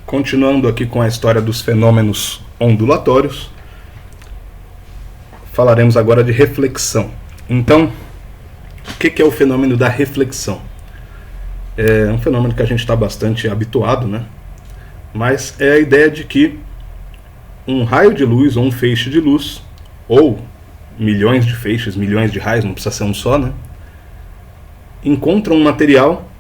Continuando aqui com a história dos fenômenos ondulatórios, falaremos agora de reflexão. Então, o que é o fenômeno da reflexão? É um fenômeno que a gente está bastante habituado, né? Mas é a ideia de que um raio de luz ou um feixe de luz, ou milhões de feixes, milhões de raios, não precisa ser um só, né? Encontra um material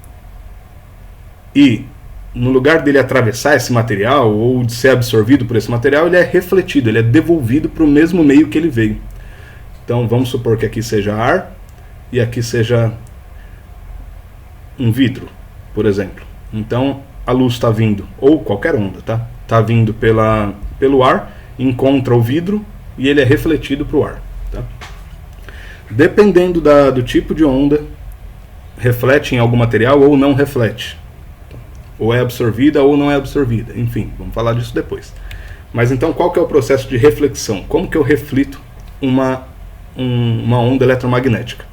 e, no lugar dele atravessar esse material ou de ser absorvido por esse material, ele é refletido, ele é devolvido para o mesmo meio que ele veio. Então vamos supor que aqui seja ar e aqui seja um vidro, por exemplo. Então a luz está vindo, ou qualquer onda, tá? Está vindo pelo ar, encontra o vidro e ele é refletido para o ar. Tá? Dependendo do tipo de onda, reflete em algum material ou não reflete. Ou é absorvida ou não é absorvida. Enfim, vamos falar disso depois. Mas então, qual que é o processo de reflexão? Como que eu reflito uma onda eletromagnética?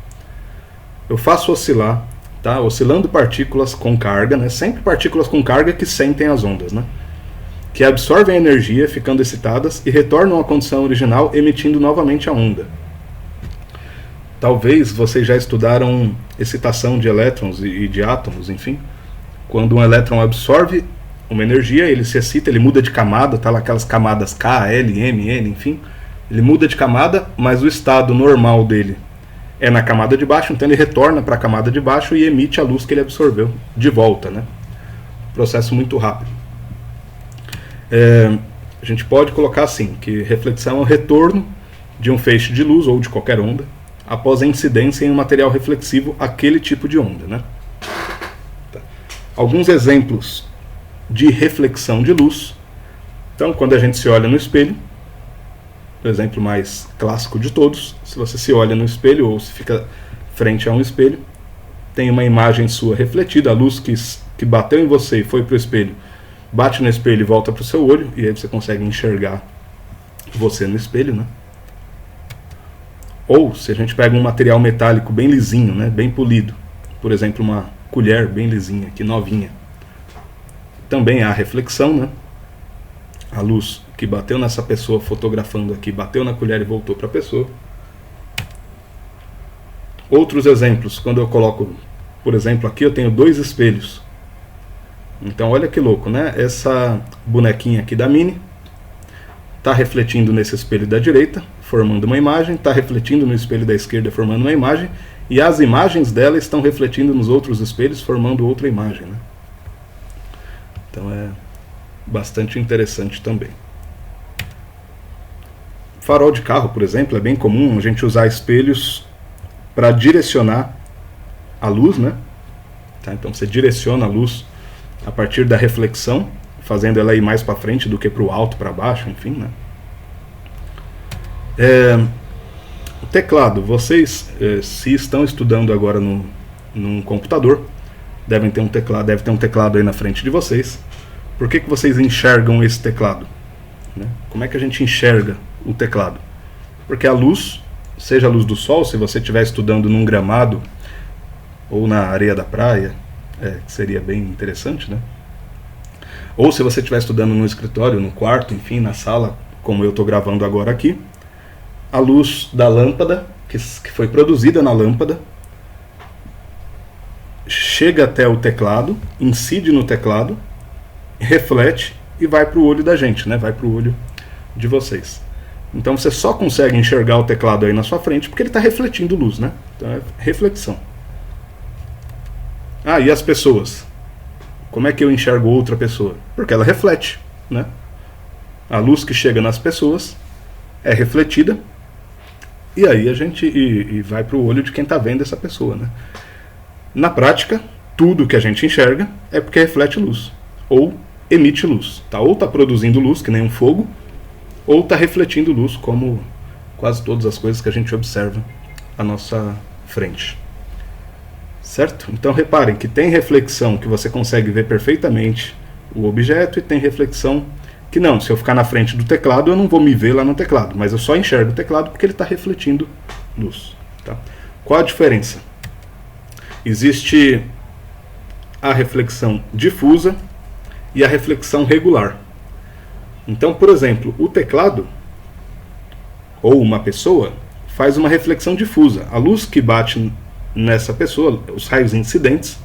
Eu faço oscilar, tá? Oscilando partículas com carga, né? Sempre partículas com carga que sentem as ondas, né? Que absorvem a energia, ficando excitadas, e retornam à condição original, emitindo novamente a onda. Talvez vocês já estudaram excitação de elétrons e de átomos, enfim. Quando um elétron absorve uma energia, ele se excita, ele muda de camada, tá lá aquelas camadas K, L, M, N, enfim. Ele muda de camada, mas o estado normal dele é na camada de baixo, então ele retorna para a camada de baixo e emite a luz que ele absorveu de volta, né? Processo muito rápido. A gente pode colocar assim, que reflexão é o retorno de um feixe de luz ou de qualquer onda após a incidência em um material reflexivo, aquele tipo de onda, né? Alguns exemplos de reflexão de luz. Então, quando a gente se olha no espelho, o exemplo mais clássico de todos, se você se olha no espelho ou se fica frente a um espelho, tem uma imagem sua refletida, a luz que bateu em você e foi para o espelho, bate no espelho e volta para o seu olho, e aí você consegue enxergar você no espelho, né? Ou, se a gente pega um material metálico bem lisinho, né, bem polido, por exemplo, uma colher bem lisinha, aqui novinha, também há reflexão, né? A luz que bateu nessa pessoa fotografando aqui, bateu na colher e voltou para a pessoa. Outros exemplos, quando eu coloco, por exemplo, aqui eu tenho 2 espelhos. Então olha que louco, né? Essa bonequinha aqui da Minnie está refletindo nesse espelho da direita, formando uma imagem, está refletindo no espelho da esquerda, formando uma imagem, e as imagens dela estão refletindo nos outros espelhos, formando outra imagem, né? Então é bastante interessante também. Farol de carro, por exemplo, é bem comum a gente usar espelhos para direcionar a luz, né? Tá? Então você direciona a luz a partir da reflexão, fazendo ela ir mais para frente do que para o alto, para baixo, enfim, né? O teclado, vocês se estão estudando agora num computador, deve ter um teclado aí na frente de vocês. Por que vocês enxergam esse teclado? Né? Como é que a gente enxerga o teclado? Porque a luz, seja a luz do sol, se você estiver estudando num gramado ou na areia da praia, que seria bem interessante, né? Ou se você estiver estudando no escritório, no quarto, enfim, na sala, como eu estou gravando agora aqui, a luz da lâmpada, que foi produzida na lâmpada, chega até o teclado, incide no teclado, reflete e vai para o olho da gente, né? Vai para o olho de vocês. Então você só consegue enxergar o teclado aí na sua frente porque ele está refletindo luz, né? Então é reflexão. Ah, e as pessoas? Como é que eu enxergo outra pessoa? Porque ela reflete, né? A luz que chega nas pessoas é refletida e aí a gente vai para o olho de quem está vendo essa pessoa, né? Na prática, tudo que a gente enxerga é porque reflete luz ou emite luz, tá? Ou está produzindo luz, que nem um fogo, ou está refletindo luz, como quase todas as coisas que a gente observa à nossa frente. Certo? Então reparem que tem reflexão que você consegue ver perfeitamente o objeto e tem reflexão que não, se eu ficar na frente do teclado eu não vou me ver lá no teclado, mas eu só enxergo o teclado porque ele está refletindo luz. Tá? Qual a diferença? Existe a reflexão difusa e a reflexão regular. Então, por exemplo, o teclado ou uma pessoa faz uma reflexão difusa. A luz que bate nessa pessoa, os raios incidentes,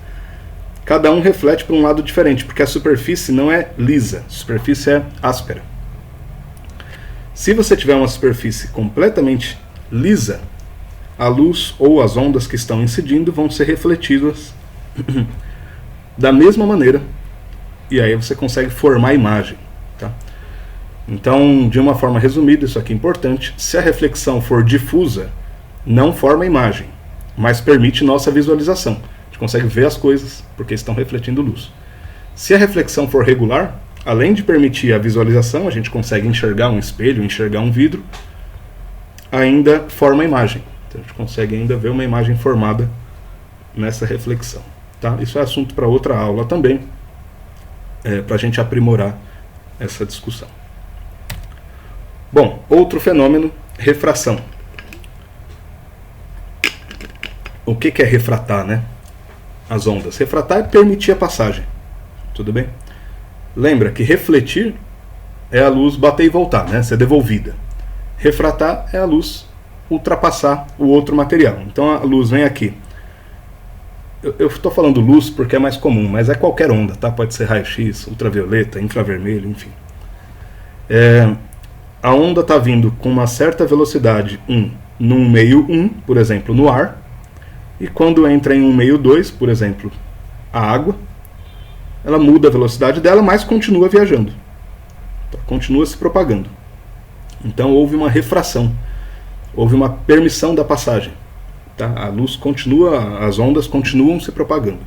cada um reflete para um lado diferente, porque a superfície não é lisa, a superfície é áspera. Se você tiver uma superfície completamente lisa, a luz ou as ondas que estão incidindo vão ser refletidas da mesma maneira, e aí você consegue formar a imagem. Tá? Então, de uma forma resumida, isso aqui é importante: se a reflexão for difusa, não forma a imagem, mas permite nossa visualização. A gente consegue ver as coisas porque estão refletindo luz. Se a reflexão for regular, além de permitir a visualização, a gente consegue enxergar um espelho, enxergar um vidro, ainda forma a imagem. Então a gente consegue ainda ver uma imagem formada nessa reflexão. Tá? Isso é assunto para outra aula também, para a gente aprimorar essa discussão. Bom, outro fenômeno, refração. O que é refratar, né? As ondas. Refratar é permitir a passagem. Tudo bem? Lembra que refletir é a luz bater e voltar, né? Ser devolvida. Refratar é a luz ultrapassar o outro material. Então a luz vem aqui. Eu estou falando luz porque é mais comum, mas é qualquer onda, tá? Pode ser raio-x, ultravioleta, infravermelho, enfim. A onda está vindo com uma certa velocidade 1 num meio 1, por exemplo, no ar, e quando entra em um meio 2, por exemplo, a água, ela muda a velocidade dela, mas continua viajando. Tá? Continua se propagando. Então houve uma refração. Houve uma permissão da passagem. Tá? A luz continua, as ondas continuam se propagando.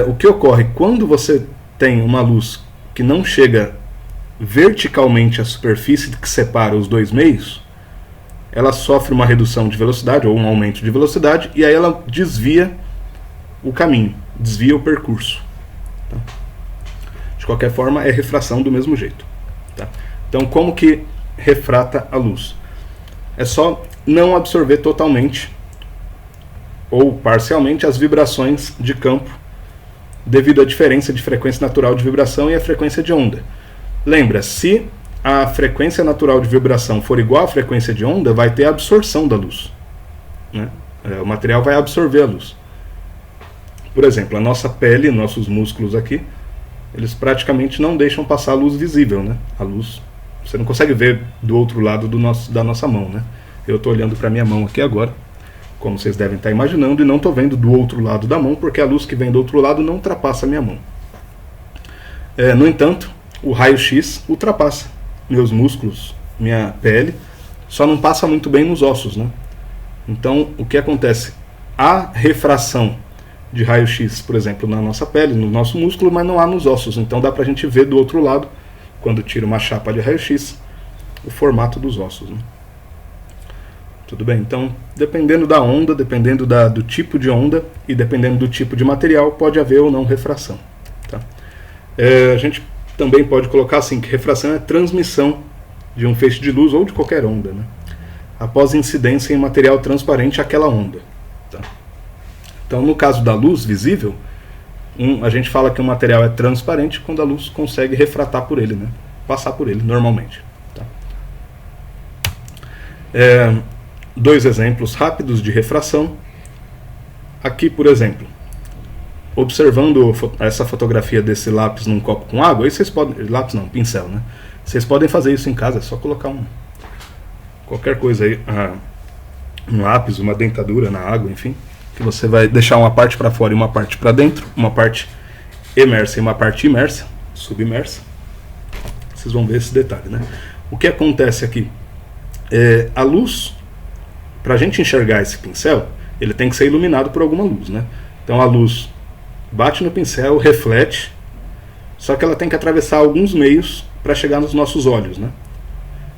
O que ocorre quando você tem uma luz que não chega verticalmente à superfície que separa os dois meios, ela sofre uma redução de velocidade ou um aumento de velocidade, e aí ela desvia o caminho, desvia o percurso. Tá? De qualquer forma, é refração do mesmo jeito. Tá? Então, como que refrata a luz? É só não absorver totalmente ou parcialmente as vibrações de campo devido à diferença de frequência natural de vibração e a frequência de onda. Lembra, se a frequência natural de vibração for igual à frequência de onda, vai ter absorção da luz. Né? O material vai absorver a luz. Por exemplo, a nossa pele, nossos músculos aqui, eles praticamente não deixam passar a luz visível. Né? A luz, você não consegue ver do outro lado da nossa mão. Né? Eu estou olhando para a minha mão aqui agora, como vocês devem estar imaginando, e não estou vendo do outro lado da mão, porque a luz que vem do outro lado não ultrapassa a minha mão. No entanto, o raio-x ultrapassa meus músculos, minha pele, só não passa muito bem nos ossos. Né? Então, o que acontece? Há refração de raio-x, por exemplo, na nossa pele, no nosso músculo, mas não há nos ossos. Então dá para a gente ver do outro lado, quando tira uma chapa de raio-x, o formato dos ossos. Né? Tudo bem? Então, dependendo da onda, dependendo do tipo de onda e dependendo do tipo de material, pode haver ou não refração. Tá? A gente também pode colocar assim, que refração é a transmissão de um feixe de luz ou de qualquer onda, né? Após incidência em material transparente àquela onda. Tá? Então, no caso da luz visível, a gente fala que um material é transparente quando a luz consegue refratar por ele, né? Passar por ele, normalmente. Tá? Dois exemplos rápidos de refração. Aqui, por exemplo, observando essa fotografia desse lápis num copo com água, aí vocês podem... Lápis não, pincel, né? Vocês podem fazer isso em casa, é só colocar qualquer coisa aí, um lápis, uma dentadura na água, enfim, que você vai deixar uma parte para fora e uma parte para dentro, uma parte emersa e uma parte imersa, submersa. Vocês vão ver esse detalhe, né? O que acontece aqui? A luz, para a gente enxergar esse pincel, ele tem que ser iluminado por alguma luz, né? Então a luz bate no pincel, reflete, só que ela tem que atravessar alguns meios para chegar nos nossos olhos, né?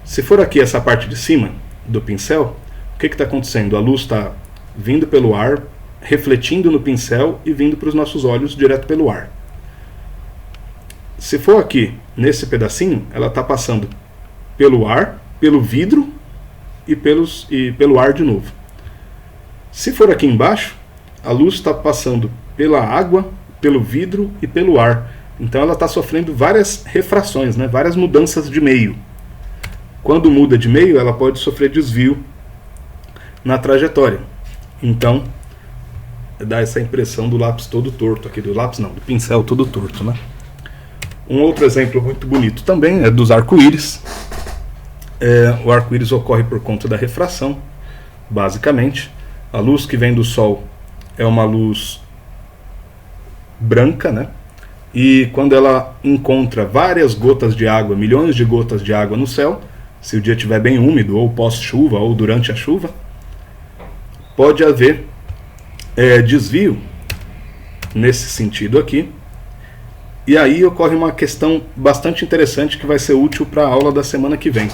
Se for aqui essa parte de cima do pincel, o que está acontecendo? A luz está vindo pelo ar, refletindo no pincel e vindo para os nossos olhos direto pelo ar. Se for aqui, nesse pedacinho, ela está passando pelo ar, pelo vidro e pelo ar de novo. Se for aqui embaixo, a luz está passando pela água, pelo vidro e pelo ar. Então ela está sofrendo várias refrações, né? Várias mudanças de meio. Quando muda de meio, ela pode sofrer desvio na trajetória. Então dá essa impressão do lápis todo torto aqui, do lápis não, do pincel todo torto, né? Um outro exemplo muito bonito também é dos arco-íris. O arco-íris ocorre por conta da refração, basicamente. A luz que vem do Sol é uma luz branca, né? E quando ela encontra várias gotas de água, milhões de gotas de água no céu, se o dia estiver bem úmido, ou pós-chuva, ou durante a chuva, pode haver desvio nesse sentido aqui. E aí ocorre uma questão bastante interessante que vai ser útil para a aula da semana que vem.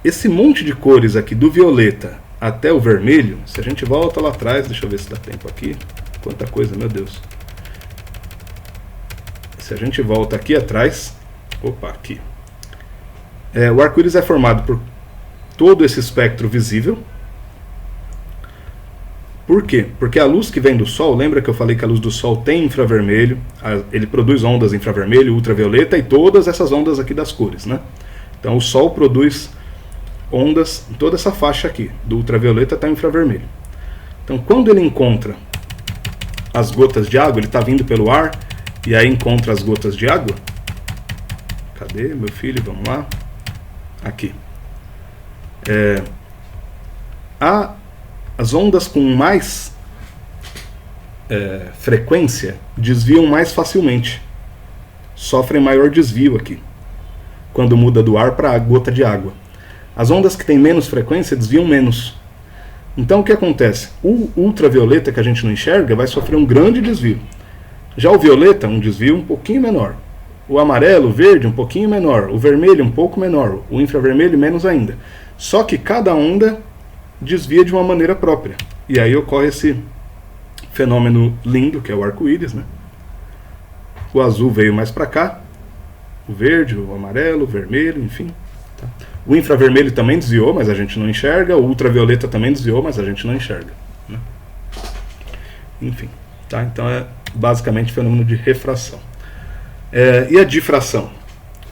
Esse monte de cores aqui, do violeta até o vermelho, se a gente volta lá atrás, deixa eu ver se dá tempo aqui, quanta coisa, meu Deus. Se a gente volta aqui atrás, aqui. O arco-íris é formado por todo esse espectro visível. Por quê? Porque a luz que vem do Sol, lembra que eu falei que a luz do Sol tem infravermelho, ele produz ondas infravermelho, ultravioleta e todas essas ondas aqui das cores, né? Então o Sol produz ondas em toda essa faixa aqui, do ultravioleta até o infravermelho. Então quando ele encontra as gotas de água, ele está vindo pelo ar, e aí encontra as gotas de água. Cadê, meu filho? Vamos lá. Aqui. As ondas com mais frequência desviam mais facilmente. Sofrem maior desvio aqui, quando muda do ar para a gota de água. As ondas que têm menos frequência desviam menos. Então o que acontece? O ultravioleta, que a gente não enxerga, vai sofrer um grande desvio. Já o violeta, um desvio um pouquinho menor. O amarelo, o verde, um pouquinho menor. O vermelho, um pouco menor. O infravermelho, menos ainda. Só que cada onda desvia de uma maneira própria. E aí ocorre esse fenômeno lindo, que é o arco-íris, né? O azul veio mais para cá. O verde, o amarelo, o vermelho, enfim. Tá? O infravermelho também desviou, mas a gente não enxerga. O ultravioleta também desviou, mas a gente não enxerga, né? Enfim, tá? Então é basicamente fenômeno de refração. E a difração?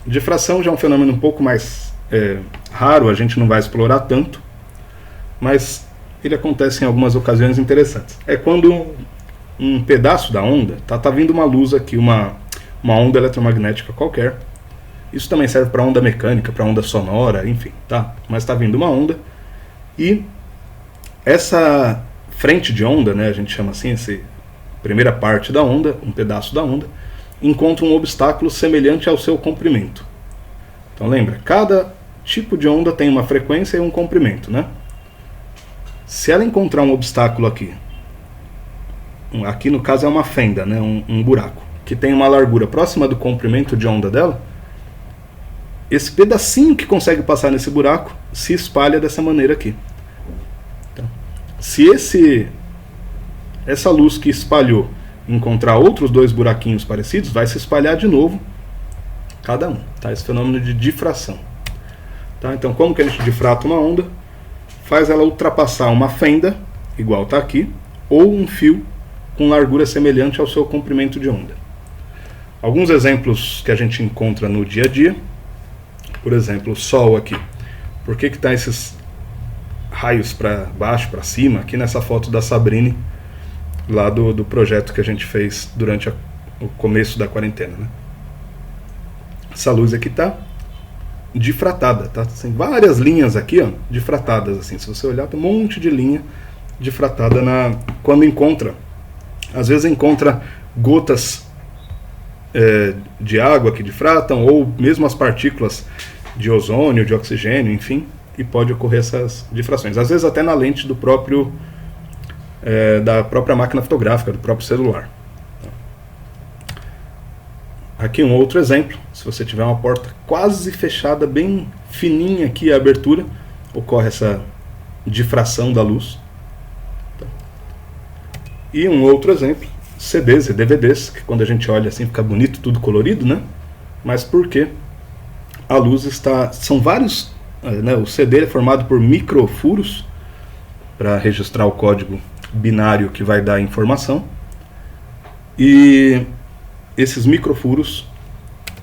Difração já é um fenômeno um pouco mais raro, a gente não vai explorar tanto, mas ele acontece em algumas ocasiões interessantes. É quando um pedaço da onda, tá vindo uma luz aqui, uma onda eletromagnética qualquer. Isso também serve para onda mecânica, para onda sonora, enfim, tá? Mas está vindo uma onda e essa frente de onda, né, a gente chama assim, essa primeira parte da onda, um pedaço da onda, encontra um obstáculo semelhante ao seu comprimento. Então lembra, cada tipo de onda tem uma frequência e um comprimento, né? Se ela encontrar um obstáculo aqui no caso é uma fenda, né, um buraco, que tem uma largura próxima do comprimento de onda dela, esse pedacinho que consegue passar nesse buraco se espalha dessa maneira aqui. Então, se essa luz que espalhou encontrar outros dois buraquinhos parecidos, vai se espalhar de novo cada um. Tá? Esse fenômeno de difração. Tá? Então como que a gente difrata uma onda? Faz ela ultrapassar uma fenda, igual está aqui, ou um fio com largura semelhante ao seu comprimento de onda. Alguns exemplos que a gente encontra no dia a dia. Por exemplo, o Sol aqui. Por que está esses raios para baixo, para cima? Aqui nessa foto da Sabrine, lá do projeto que a gente fez durante o começo da quarentena, né? Essa luz aqui está difratada, tá? Tem várias linhas aqui, ó, difratadas, assim. Se você olhar, tem um monte de linha difratada quando encontra. Às vezes encontra gotas de água que difratam, ou mesmo as partículas de ozônio, de oxigênio, enfim, e pode ocorrer essas difrações. Às vezes até na lente do próprio da própria máquina fotográfica, do próprio celular. Aqui um outro exemplo. Se você tiver uma porta quase fechada, bem fininha aqui a abertura, ocorre essa difração da luz. E um outro exemplo, CDs e DVDs, que quando a gente olha assim fica bonito, tudo colorido, né? Mas por quê? A luz são vários, né? O CD é formado por microfuros para registrar o código binário que vai dar a informação. E esses microfuros,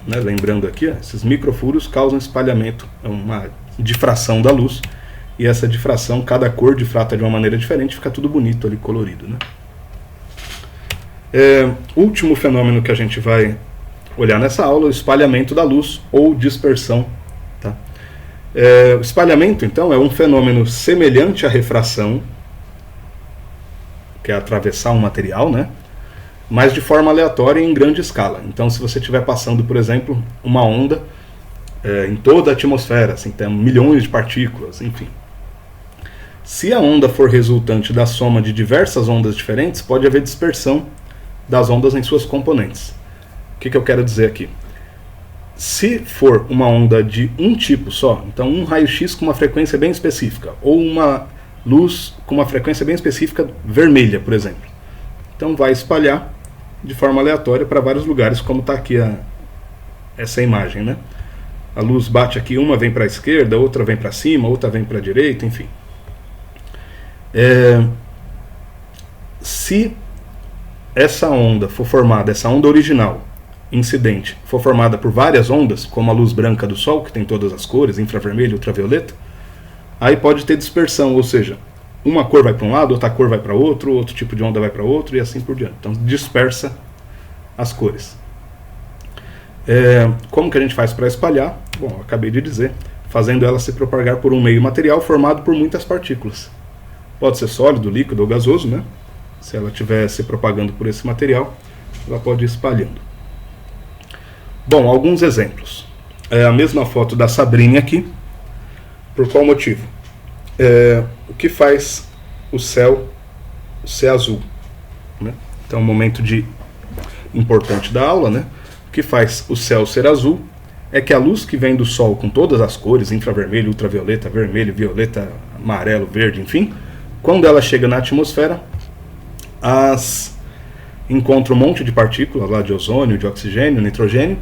né, lembrando aqui, esses microfuros causam espalhamento, é uma difração da luz. E essa difração, cada cor difrata de uma maneira diferente, fica tudo bonito ali, colorido, né? Último fenômeno que a gente vai olhar nessa aula, o espalhamento da luz ou dispersão. Tá? O espalhamento, então, é um fenômeno semelhante à refração, que é atravessar um material, né? Mas de forma aleatória e em grande escala. Então, se você estiver passando, por exemplo, uma onda em toda a atmosfera, assim, tem milhões de partículas, enfim. Se a onda for resultante da soma de diversas ondas diferentes, pode haver dispersão das ondas em suas componentes. O que eu quero dizer aqui? Se for uma onda de um tipo só, então um raio-x com uma frequência bem específica, ou uma luz com uma frequência bem específica vermelha, por exemplo, então vai espalhar de forma aleatória para vários lugares, como está aqui essa imagem, né? A luz bate aqui, uma vem para a esquerda, outra vem para cima, outra vem para a direita, enfim. Se essa onda for formada, essa onda original, incidente, for formada por várias ondas, como a luz branca do Sol, que tem todas as cores, infravermelho, ultravioleta, aí pode ter dispersão, ou seja, uma cor vai para um lado, outra cor vai para outro, outro tipo de onda vai para outro e assim por diante. Então dispersa as cores. Como que a gente faz para espalhar? Bom, eu acabei de dizer, fazendo ela se propagar por um meio material formado por muitas partículas. Pode ser sólido, líquido ou gasoso, né? Se ela estiver se propagando por esse material, ela pode ir espalhando. Bom, alguns exemplos. A mesma foto da Sabrina aqui. Por qual motivo? O que faz o céu ser azul? Né? Então, um momento importante da aula, né? O que faz o céu ser azul é que a luz que vem do Sol com todas as cores, infravermelho, ultravioleta, vermelho, violeta, amarelo, verde, enfim, quando ela chega na atmosfera, encontra um monte de partículas lá de ozônio, de oxigênio, nitrogênio,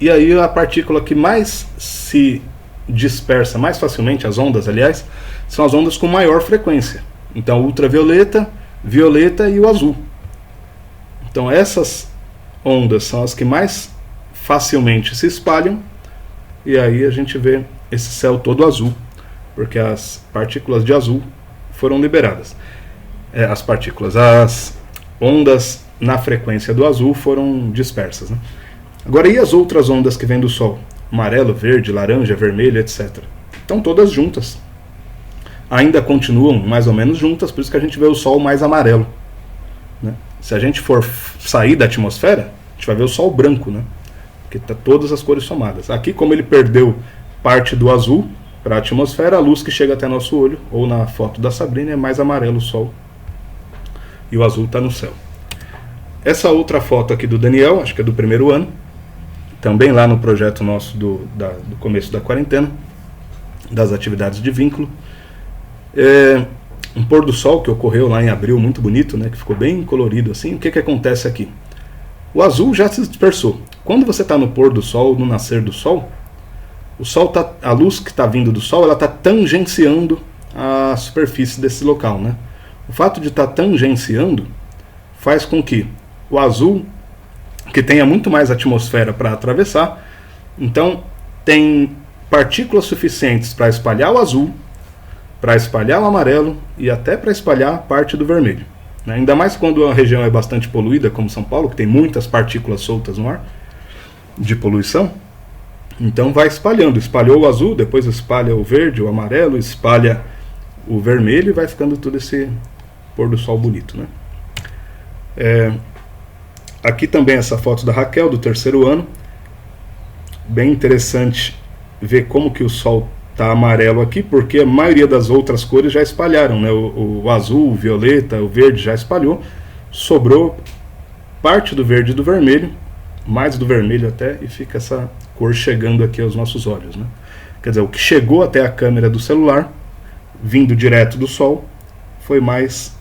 e aí a partícula que mais se dispersa mais facilmente, as ondas, aliás, são as ondas com maior frequência. Então, ultravioleta, violeta e o azul. Então, essas ondas são as que mais facilmente se espalham, e aí a gente vê esse céu todo azul, porque as partículas de azul foram liberadas. As ondas na frequência do azul foram dispersas, né? Agora, e as outras ondas que vêm do Sol? Amarelo, verde, laranja, vermelho, etc. Estão todas juntas. Ainda continuam mais ou menos juntas, por isso que a gente vê o Sol mais amarelo, né? Se a gente for sair da atmosfera, a gente vai ver o Sol branco, né? Porque está todas as cores somadas. Aqui, como ele perdeu parte do azul para a atmosfera, a luz que chega até nosso olho, ou na foto da Sabrina, é mais amarelo o Sol. E o azul está no céu. Essa outra foto aqui do Daniel, acho que é do primeiro ano, também lá no projeto nosso do começo da quarentena, das atividades de vínculo. Um pôr do sol que ocorreu lá em abril, muito bonito, né, que ficou bem colorido assim. O que acontece aqui? O azul já se dispersou. Quando você está no pôr do sol, no nascer do sol, a luz que está vindo do sol, ela está tangenciando a superfície desse local, né? O fato de estar tangenciando faz com que o azul, que tenha muito mais atmosfera para atravessar, então tem partículas suficientes para espalhar o azul, para espalhar o amarelo e até para espalhar parte do vermelho, né? Ainda mais quando a região é bastante poluída, como São Paulo, que tem muitas partículas soltas no ar, de poluição. Então vai espalhando, espalhou o azul, depois espalha o verde, o amarelo, espalha o vermelho e vai ficando tudo esse pôr do sol bonito, né? Aqui também essa foto da Raquel, do terceiro ano. Bem interessante ver como que o sol está amarelo aqui, porque a maioria das outras cores já espalharam, né? O azul, o violeta, o verde já espalhou. Sobrou parte do verde e do vermelho, mais do vermelho até, e fica essa cor chegando aqui aos nossos olhos, né? Quer dizer, o que chegou até a câmera do celular, vindo direto do sol, foi mais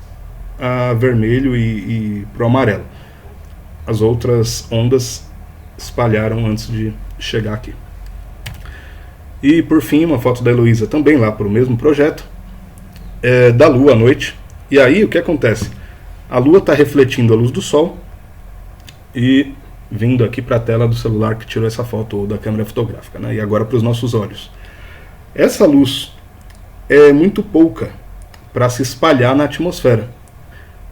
vermelho e pro amarelo. As outras ondas espalharam antes de chegar aqui. E por fim, uma foto da Heloísa também lá para o mesmo projeto, da lua à noite. E aí o que acontece? A Lua está refletindo a luz do Sol e vindo aqui para a tela do celular que tirou essa foto, ou da câmera fotográfica, né? E agora para os nossos olhos. Essa luz é muito pouca para se espalhar na atmosfera.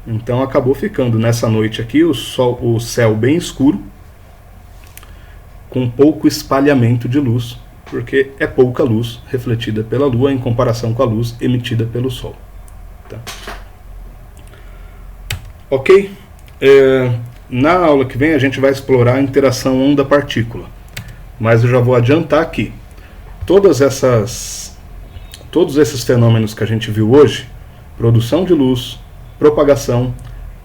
Então acabou ficando nessa noite aqui o céu bem escuro, com pouco espalhamento de luz, porque é pouca luz refletida pela Lua em comparação com a luz emitida pelo Sol. Tá? Ok? Na aula que vem a gente vai explorar a interação onda-partícula, mas eu já vou adiantar aqui. Todos esses fenômenos que a gente viu hoje, produção de luz, propagação,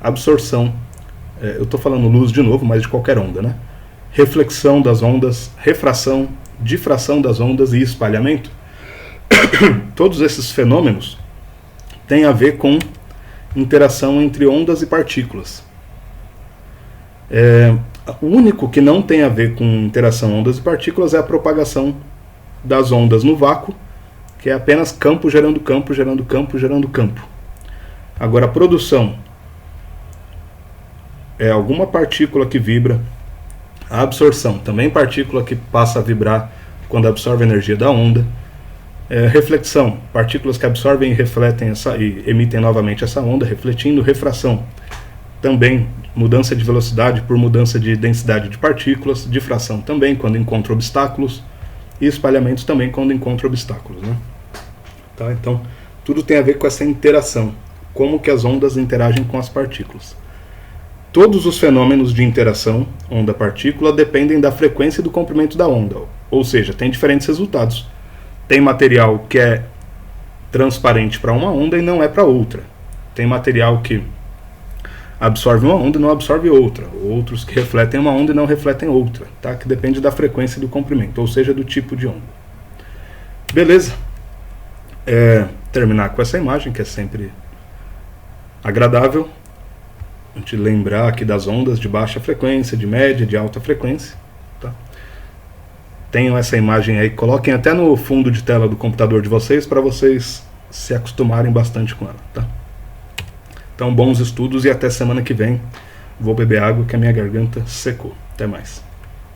absorção, eu estou falando luz de novo, mas de qualquer onda, né? Reflexão das ondas, refração, difração das ondas e espalhamento, todos esses fenômenos têm a ver com interação entre ondas e partículas. O único que não tem a ver com interação ondas e partículas é a propagação das ondas no vácuo, que é apenas campo gerando campo, gerando campo, gerando campo. Agora, a produção é alguma partícula que vibra. A absorção, também partícula que passa a vibrar quando absorve a energia da onda. Reflexão, partículas que absorvem e refletem e emitem novamente essa onda, refletindo. Refração, também mudança de velocidade por mudança de densidade de partículas. Difração também, quando encontra obstáculos. E espalhamento também, quando encontra obstáculos, né? Tá? Então, tudo tem a ver com essa interação. Como que as ondas interagem com as partículas. Todos os fenômenos de interação onda-partícula dependem da frequência e do comprimento da onda, ou seja, tem diferentes resultados. Tem material que é transparente para uma onda e não é para outra. Tem material que absorve uma onda e não absorve outra. Outros que refletem uma onda e não refletem outra, tá? Que depende da frequência e do comprimento, ou seja, do tipo de onda. Beleza? Terminar com essa imagem, que é sempre agradável. A gente lembrar aqui das ondas de baixa frequência, de média, de alta frequência. Tá? Tenham essa imagem aí, coloquem até no fundo de tela do computador de vocês, para vocês se acostumarem bastante com ela. Tá? Então, bons estudos e até semana que vem. Vou beber água que a minha garganta secou. Até mais.